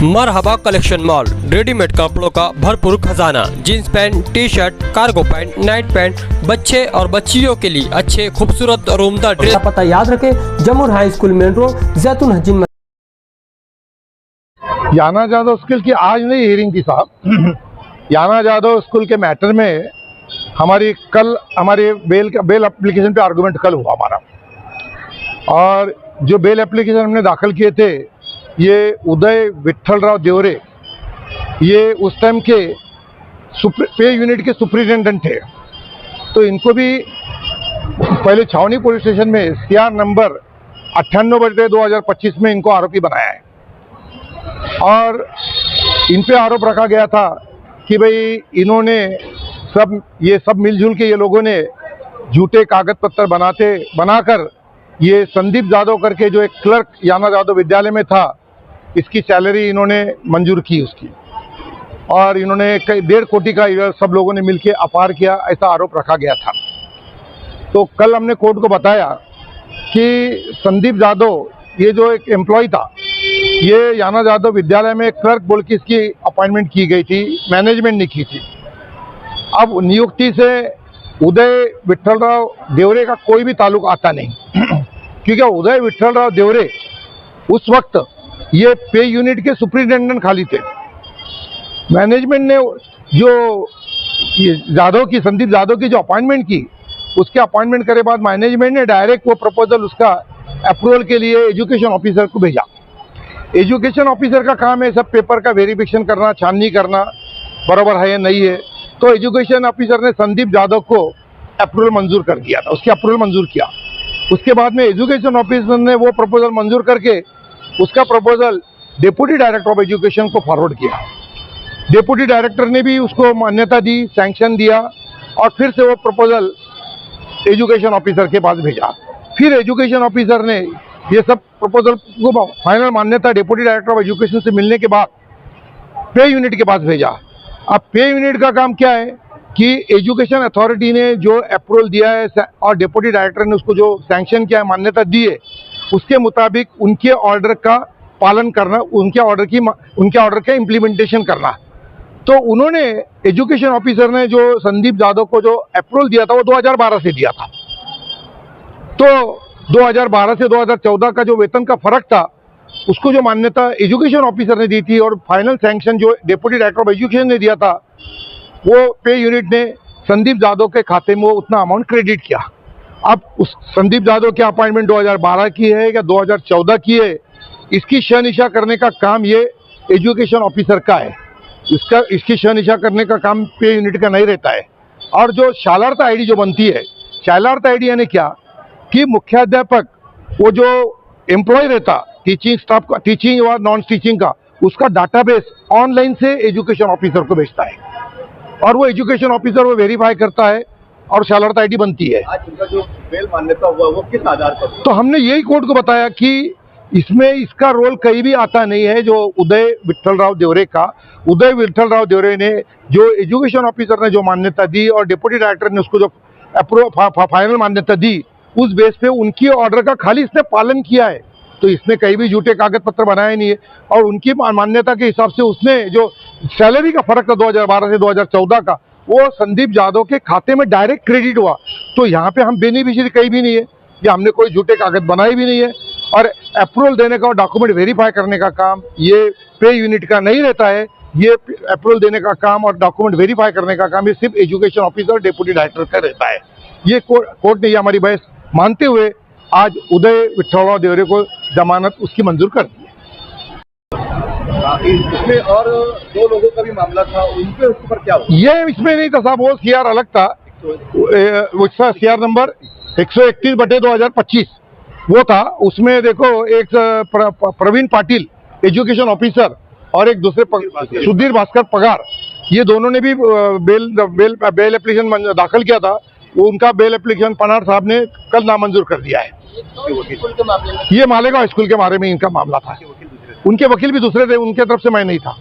मरहबा collection mall, readymade कपड़ों का भरपूर खजाना, jeans pant, T shirt, cargo pant, night pant, बच्चे और बच्चियों के लिए अच्छे खूबसूरत और उम्दा ड्रेस। पता याद रखें, जमुर हाई स्कूल मेन रोड, जैतून हजीन। याना जादव स्कूल की आज नहीं हियरिंग थी साहब। याना जादव स्कूल के मैटर में हमारे बेल एप्लीकेशन पे आर्गुमेंट कल हुआ हमारा, और जो बेल एप्लीकेशन हमने दाखिल किए थे, ये उदय विट्ठलराव देवरे, ये उस टाइम के पे यूनिट के सुपरिटेंडेंट थे। तो इनको भी पहले छावनी पुलिस स्टेशन में CR नंबर 98/2025 में इनको आरोपी बनाया है, और इन पे आरोप रखा गया था कि भाई इन्होंने ये सब मिलजुल के ये लोगों ने झूठे कागज पत्र बनाकर ये संदीप जादव करके जो एक क्लर्क याना जादव विद्यालय में था, इसकी सैलरी इन्होंने मंजूर की उसकी, और इन्होंने 1.5 कोटी का सब लोगों ने मिलकर अपार किया, ऐसा आरोप रखा गया था। तो कल हमने कोर्ट को बताया कि संदीप जादव ये जो एक एम्प्लॉय था, ये याना जादव विद्यालय में क्लर्क बोल के इसकी अपॉइंटमेंट की गई थी, मैनेजमेंट ने की थी। अब नियुक्ति से उदय विट्ठलराव देवरे का कोई भी ताल्लुक आता नहीं, क्योंकि उदय विट्ठलराव देवरे उस वक्त ये पे यूनिट के सुपरिटेंडेंट खाली थे। मैनेजमेंट ने जो संदीप जादव की जो अपॉइंटमेंट की, उसके अपॉइंटमेंट करे बाद मैनेजमेंट ने डायरेक्ट वो प्रपोजल उसका अप्रूवल के लिए एजुकेशन ऑफिसर को भेजा। एजुकेशन ऑफिसर का काम है सब पेपर का वेरिफिकेशन करना, छाननी करना, बराबर है या नहीं है। तो एजुकेशन ऑफिसर ने संदीप जादव को अप्रूवल मंजूर कर दिया था, उसके अप्रूवल मंजूर किया। उसके बाद में एजुकेशन ऑफिसर ने वो प्रपोजल मंजूर करके उसका proposal deputy director of education को फॉरवर्ड किया। डेप्यूटी डायरेक्टर ने भी उसको मान्यता दी, सैंक्शन दिया, और फिर से वो प्रपोजल एजुकेशन ऑफिसर के पास भेजा। फिर एजुकेशन ऑफिसर ने ये सब प्रपोजल को फाइनल मान्यता डेप्यूटी डायरेक्टर ऑफ एजुकेशन से मिलने के बाद पे यूनिट के पास भेजा। अब पे यूनिट का काम क्या है कि एजुकेशन अथॉरिटी ने जो अप्रूवल दिया है और डेप्यूटी डायरेक्टर ने उसको जो सैंक्शन किया है, मान्यता दी है, उसके मुताबिक उनके ऑर्डर का पालन करना, उनके ऑर्डर का इम्प्लीमेंटेशन करना। तो उन्होंने एजुकेशन ऑफिसर ने जो संदीप जादव को जो अप्रूवल दिया था वो 2012 से दिया था। तो 2012 से 2014 का जो वेतन का फर्क था, उसको जो मान्यता एजुकेशन ऑफिसर ने दी थी और फाइनल सैंक्शन जो डेप्यूटी डायरेक्टर ऑफ एजुकेशन ने दिया था, वो पे यूनिट ने संदीप जादव के खाते में वो उतना अमाउंट क्रेडिट किया। अब उस संदीप जादव की अपॉइंटमेंट 2012 की है या 2014 की है, इसकी शहनिशा करने का काम ये एजुकेशन ऑफिसर का है। इसकी शहनिशा करने का काम पे यूनिट का नहीं रहता है। और जो शालार्थ आईडी जो बनती है, शालार्थ आईडी यानी क्या कि मुख्याध्यापक वो जो एम्प्लॉय रहता टीचिंग स्टाफ का, टीचिंग और नॉन टीचिंग का, उसका डाटाबेस ऑनलाइन से एजुकेशन ऑफिसर को भेजता है, और वो एजुकेशन ऑफिसर वो वेरीफाई करता है और शालार्थ आईडी बनती है। आज उनका जो बेल मान्यता हुआ वो किस आधार पर? तो हमने यही कोर्ट को बताया कि इसमें इसका रोल कहीं भी आता नहीं है। जो उदय विट्ठलराव देवरे ने जो एजुकेशन ऑफिसर ने जो मान्यता दी और डेप्यूटी डायरेक्टर ने उसको जो फाइनल मान्यता दी, उस बेस पे उनकी ऑर्डर का खाली इसने पालन किया है। तो इसने कहीं भी झूठे कागज पत्र बनाए नहीं है, और उनकी मान्यता के हिसाब से उसने जो सैलरी का फर्क था 2012 से 2014 का, वो संदीप जादव के खाते में डायरेक्ट क्रेडिट हुआ। तो यहाँ पे हम बेनिफिशियरी कहीं भी नहीं है, या हमने कोई झूठे कागज बनाए भी नहीं है। और अप्रूवल देने का और डॉक्यूमेंट वेरीफाई करने का काम ये पे यूनिट का नहीं रहता है। ये अप्रूवल देने का काम और डॉक्यूमेंट वेरीफाई करने का काम ये सिर्फ एजुकेशन ऑफिसर डेप्यूटी डायरेक्टर का रहता है। ये कोर्ट ने ये हमारी बहस मानते हुए आज उदय विट्ठलराव देवरे को जमानत उसकी मंजूर कर दी है। इसमें और 2 लोगों का भी मामला था, उनके ऊपर क्या हुआ? ये इसमें नहीं था साहब, वो CR अलग था, उसका CR नंबर 131/2025 वो था। उसमें देखो एक प्रवीण पाटिल एजुकेशन ऑफिसर और एक दूसरे सुधीर भास्कर पगार, ये दोनों ने भी बेल एप्लीकेशन दाखिल किया था। उनका बेल एप्लीकेशन पनार साहब ने कल नामंजूर कर दिया है। ये मालेगांव स्कूल के बारे में इनका मामला था। उनके वकील भी दूसरे थे, उनके तरफ से मैं नहीं था।